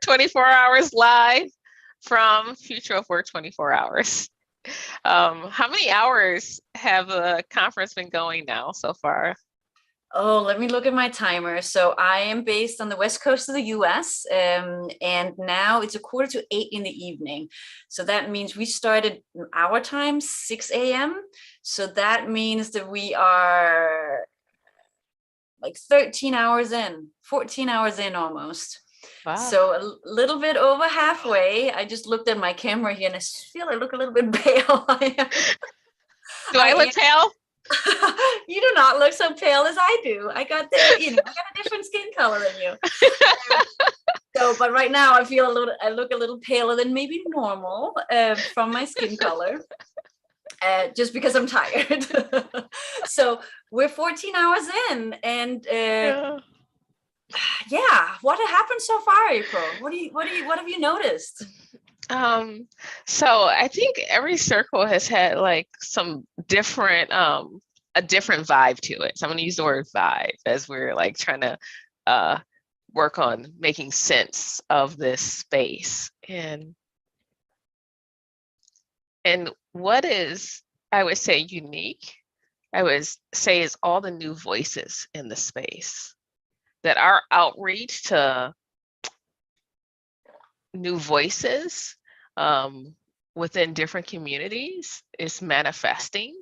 24 hours live from Future of Work 24 hours. How many hours have the conference been going now so far? Oh, let me look at my timer. So I am based on the west coast of the US, and now it's 7:45 in the evening. So that means we started our time, 6 a.m. So that means that we are like 13 hours in, 14 hours in almost. Wow. So a little bit over halfway. I just looked at my camera here and I feel I look a little bit pale. Do I I look pale? You do not look so pale as I do. I got a different skin color than you. So, but right now I look a little paler than maybe normal from my skin color, just because I'm tired. So we're 14 hours in, and Yeah. yeah, what happened so far, April? What have you noticed? Um, so I think every circle has had like some different a different vibe to it. So I'm gonna use the word vibe as we're like trying to uh work on making sense of this space. And what is, I would say, unique, I would say, is all the new voices in the space. That our outreach to new voices within different communities is manifesting.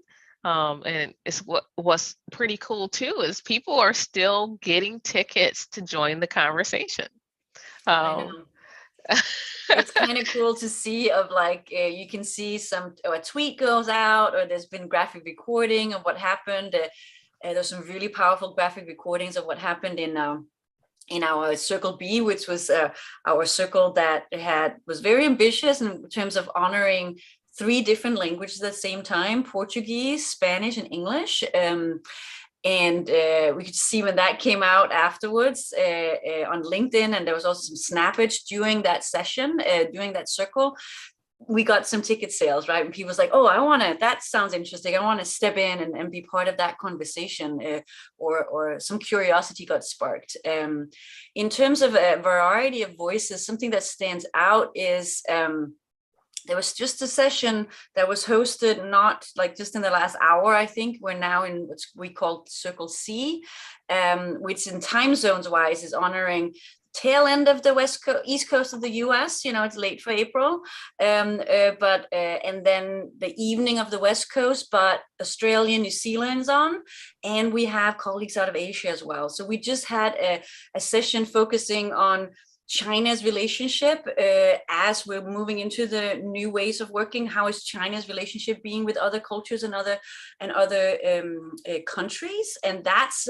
And it's what's pretty cool too is people are still getting tickets to join the conversation. I Um, know. It's kind of cool to see of like you can see some or a tweet goes out or there's been graphic recording of what happened. There's some really powerful graphic recordings of what happened in our circle B, which was our circle that was very ambitious in terms of honoring three different languages at the same time: Portuguese, Spanish, and English. And we could see when that came out afterwards on LinkedIn, and there was also some snappage during that session, during that circle. We got some ticket sales, right? And people was like, oh, that sounds interesting. I want to step in and be part of that conversation, or some curiosity got sparked. In terms of a variety of voices, something that stands out is there was just a session that was hosted not like just in the last hour. I think we're now in what we call Circle C, which in time zones wise is honoring tail end of the east coast of the US. It's late for April, but and then the evening of the west coast, but Australia, New Zealand's on, and we have colleagues out of Asia as well. So we just had a session focusing on China's relationship as we're moving into the new ways of working. How is China's relationship being with other cultures and other countries? And that's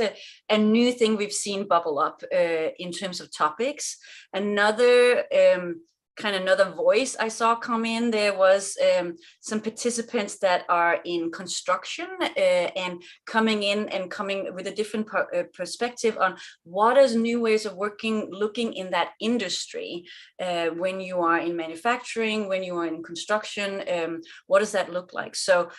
a new thing we've seen bubble up in terms of topics. Another another voice I saw come in, there was some participants that are in construction and coming in and coming with a different perspective on what is new ways of working, looking in that industry. When you are in manufacturing, when you are in construction, what does that look like? So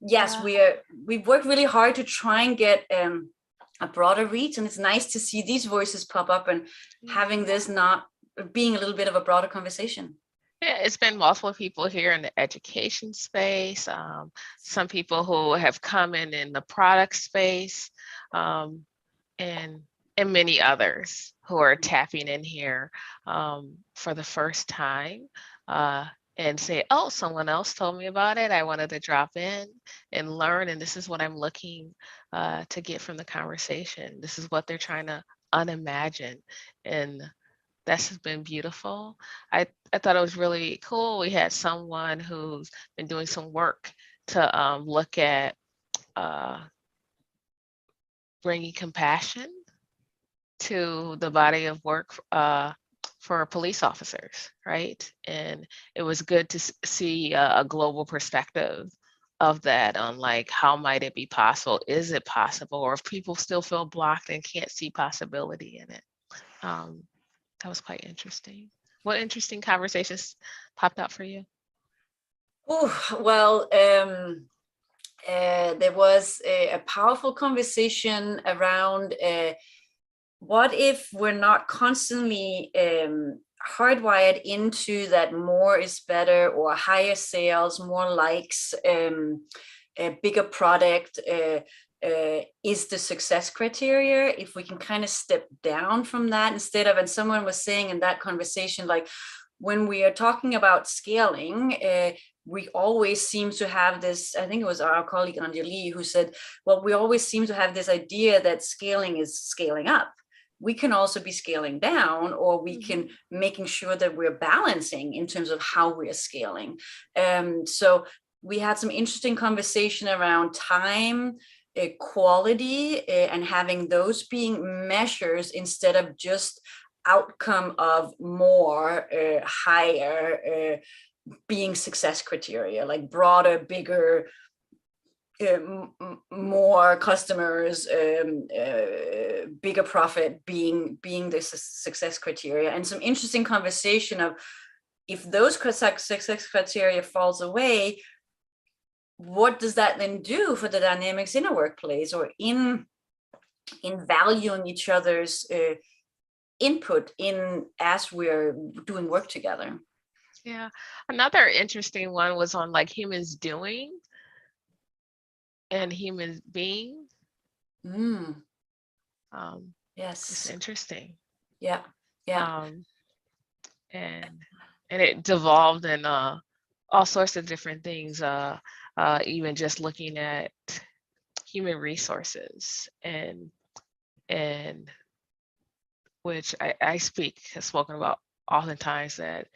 yes, we've worked really hard to try and get a broader reach, and it's nice to see these voices pop up and having this not being a little bit of a broader conversation. Yeah, it's been multiple people here in the education space, some people who have come in the product space, and many others who are tapping in here for the first time and say, oh, someone else told me about it. I wanted to drop in and learn, and this is what I'm looking to get from the conversation. This is what they're trying to unimagine, and that's been beautiful. I thought it was really cool. We had someone who's been doing some work to look at bringing compassion to the body of work for police officers, right? And it was good to see a global perspective of that on like, how might it be possible? Is it possible? Or if people still feel blocked and can't see possibility in it. That was quite interesting. What interesting conversations popped out for you? Oh, well, there was a powerful conversation around what if we're not constantly hardwired into that more is better, or higher sales, more likes, a bigger product is the success criteria? If we can kind of step down from that instead of, and someone was saying in that conversation, like when we are talking about scaling, we always seem to have this, I think it was our colleague Anjali who said, well, we always seem to have this idea that scaling is scaling up. We can also be scaling down, or we can making sure that we're balancing in terms of how we're scaling. So we had some interesting conversation around time, quality, and having those being measures instead of just outcome of more, higher, being success criteria, like broader, bigger, more customers, bigger profit being the success criteria. And some interesting conversation of, if those success criteria falls away, what does that then do for the dynamics in a workplace, or in valuing each other's input in as we're doing work together? Yeah, another interesting one was on like humans doing and humans being. Yes. It's interesting. Yeah. And it devolved in all sorts of different things, even just looking at human resources, and which I have spoken about oftentimes, that,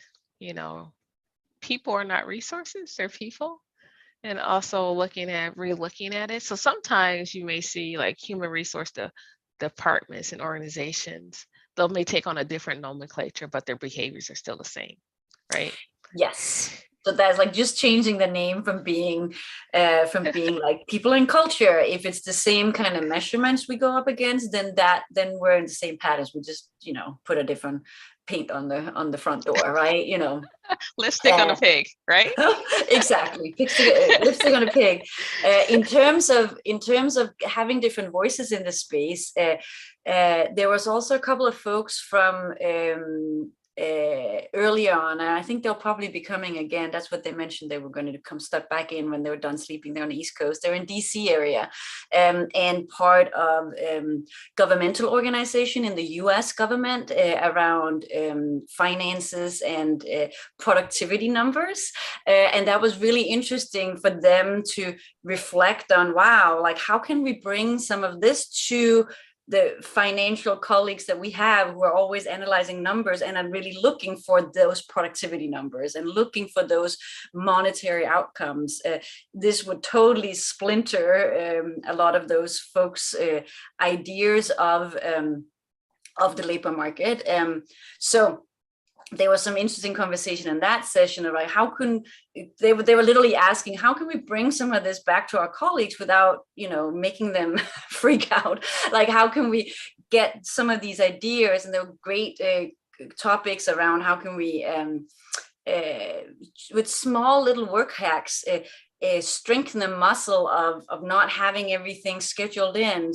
people are not resources, they're people. And also re-looking at it. So sometimes you may see like human resource departments and organizations, they may take on a different nomenclature, but their behaviors are still the same, right? Yes. So that's like just changing the name from being like people and culture. If it's the same kind of measurements we go up against, then we're in the same patterns. We just, put a different paint on the front door, right? Lipstick on a pig, right? Exactly. Lipstick on a pig. In terms of having different voices in the space, there was also a couple of folks from earlier on, and I think they'll probably be coming again. That's what they mentioned. They were going to come step back in when they were done sleeping there on the East Coast. They're in DC area, and part of governmental organization in the US government around finances and productivity numbers. And that was really interesting for them to reflect on, wow, like how can we bring some of this to the financial colleagues that we have, who are always analyzing numbers and are really looking for those productivity numbers and looking for those monetary outcomes. This would totally splinter a lot of those folks' ideas of the labor market. So there was some interesting conversation in that session about how can they were literally asking, how can we bring some of this back to our colleagues without making them freak out? Like, how can we get some of these ideas? And there were great topics around how can we with small little work hacks strengthen the muscle of not having everything scheduled in,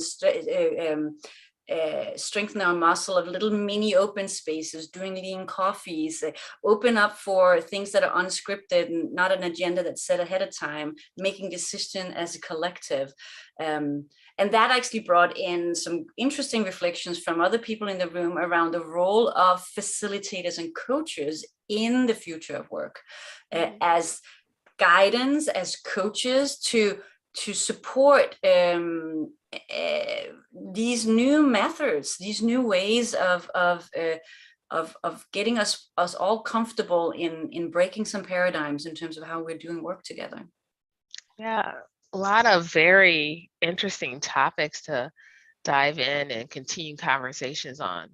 strengthen our muscle of little mini open spaces, doing lean coffees, open up for things that are unscripted and not an agenda that's set ahead of time, making decision as a collective. And that actually brought in some interesting reflections from other people in the room around the role of facilitators and coaches in the future of work, as guidance, as coaches to support these new methods, these new ways of getting us all comfortable in breaking some paradigms in terms of how we're doing work together. Yeah, a lot of very interesting topics to dive in and continue conversations on.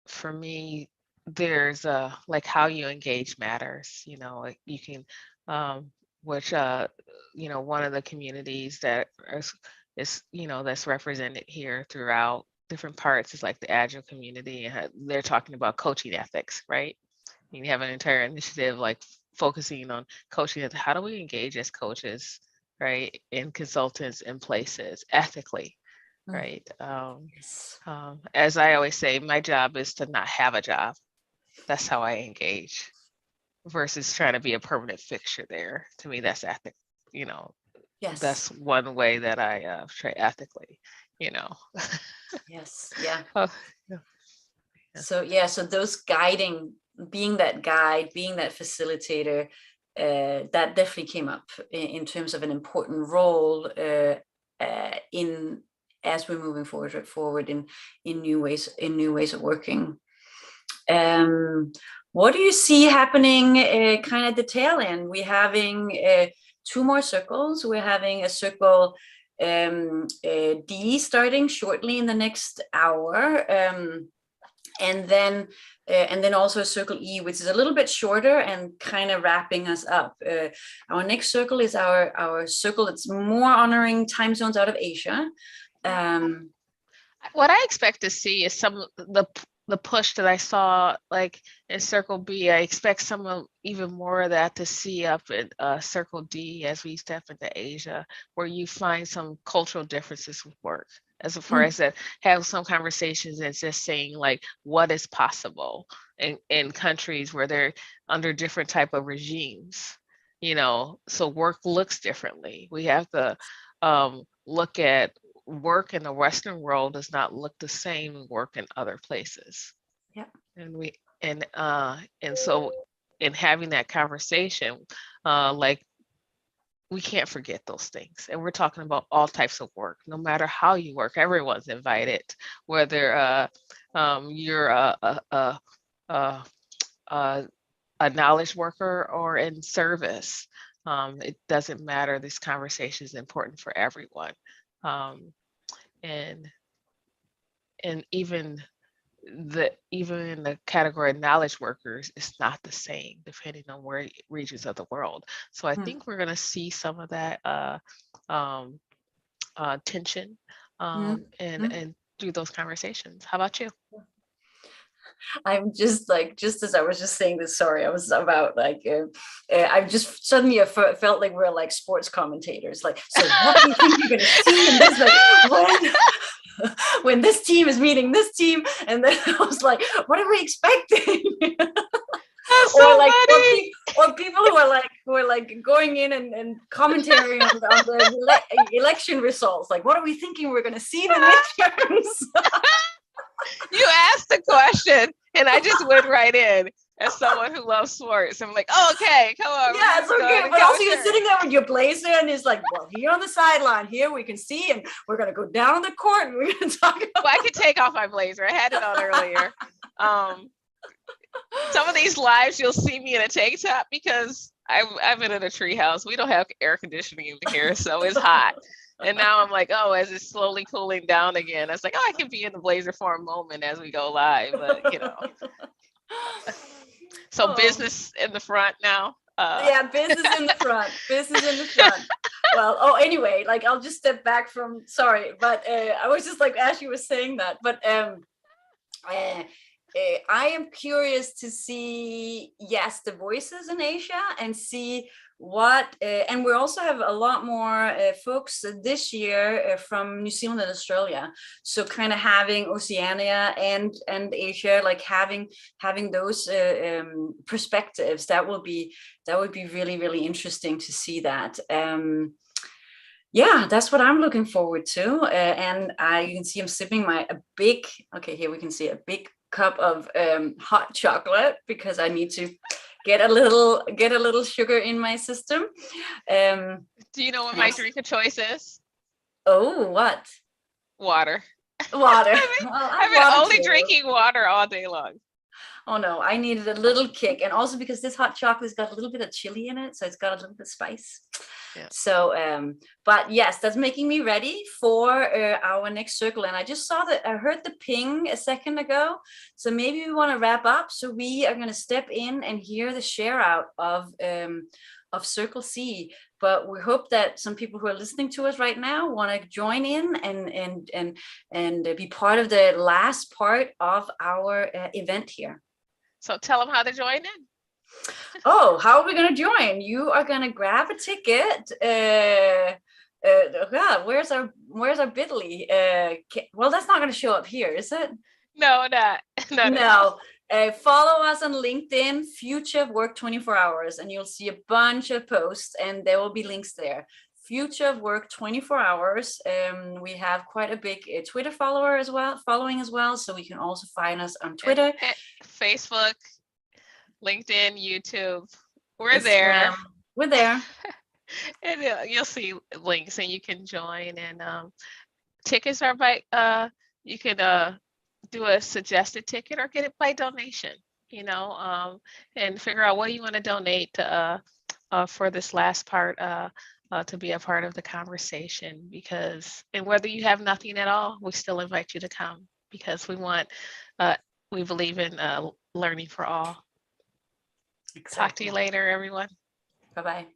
For me, there's like how you engage matters. Like you can, which one of the communities that is that's represented here throughout different parts is like the Agile community, and they're talking about coaching ethics, right? You have an entire initiative like focusing on coaching. How do we engage as coaches, right, and consultants in places ethically, right? Yes. As I always say, my job is to not have a job. That's how I engage versus trying to be a permanent fixture there. To me, that's ethic, you know, Yes. that's one way that I try ethically, you know. Yes. Yeah. Oh, yeah. So yeah, so those guiding, being that guide, being that facilitator, that definitely came up in terms of an important role in as we're moving forward in new ways of working. Um, what do you see happening kind of at the tail end? We're having two more circles. We're having a circle D starting shortly in the next hour. And then also circle E, which is a little bit shorter and kind of wrapping us up. Our next circle is our circle that's more honoring time zones out of Asia. What I expect to see is some of the push that I saw like in Circle B. I expect some of even more of that to see up in Circle D as we step into Asia, where you find some cultural differences with work. As far as that, have some conversations and just saying like what is possible in countries where they're under different type of regimes, you know, so work looks differently. We have to look at work in the Western world does not look the same work in other places. Yeah. And so in having that conversation, like we can't forget those things. And we're talking about all types of work, no matter how you work, everyone's invited, whether you're a knowledge worker or in service. It doesn't matter. This conversation is important for everyone. And even in the category of knowledge workers, it's not the same depending on where regions of the world. So I think we're going to see some of that tension and through those conversations. How about you? I'm just like, just as I was just saying this, sorry, I was about like, I just suddenly felt like we're like sports commentators. Like, so what do you think you're going to see in this? Like, when this team is meeting this team, and then I was like, what are we expecting? So or like, funny. or people who are like going in and commentary on the election results. Like, what are we thinking we're going to see in the midterms? You asked the question and I just went right in as someone who loves sports. I'm like, oh, okay, come on. Yeah, it's okay. But also you're sitting there with your blazer and it's like, well, here on the sideline, here we can see, and we're going to go down on the court and we're going to talk about. Well, I could take off my blazer. I had it on earlier. Some of these lives, you'll see me in a tank top because I've been in a tree house. We don't have air conditioning in here, so it's hot. And now I'm like, oh, as it's slowly cooling down again, it's like, oh, I can be in the blazer for a moment as we go live, but you know. So business in the front now. Yeah, business in the front. Business in the front. Well, anyway, like I'll just step back from. Sorry, but I was just like as you were saying that, but I am curious to see, yes, the voices in Asia and see what, and we also have a lot more folks this year from New Zealand and Australia. So kind of having Oceania and Asia, like having those perspectives, that would be really, really interesting to see that. Yeah, that's what I'm looking forward to. And you can see I'm sipping okay, here we can see a big cup of hot chocolate because I need to get a little sugar in my system. Do you know what my drink of choice is? Oh, what? Water. Water. I've been only drinking water all day long. Oh no, I needed a little kick, and also because this hot chocolate's got a little bit of chili in it, so it's got a little bit of spice. Yeah. So, but yes, that's making me ready for our next circle. And I just saw that, I heard the ping a second ago. So maybe we want to wrap up. So we are going to step in and hear the share out of Circle C. But we hope that some people who are listening to us right now want to join in and be part of the last part of our event here. So tell them how to join in. Oh, how are we going to join? You are going to grab a ticket God, where's our Bitly? Well, that's not going to show up here, is it? No, not not at all. No. Follow us on LinkedIn, Future of Work 24 Hours, and you'll see a bunch of posts, and there will be links there. Future of Work 24 Hours. We have quite a big Twitter following as well, so we can also find us on Twitter, Facebook, LinkedIn, YouTube. We're there. Instagram. We're there. And you'll see links and you can join, and tickets are by you can do a suggested ticket or get it by donation, and figure out what you want to donate to for this last part to be a part of the conversation, and whether you have nothing at all, we still invite you to come, because we believe in learning for all. Exactly. Talk to you later, everyone. Bye-bye.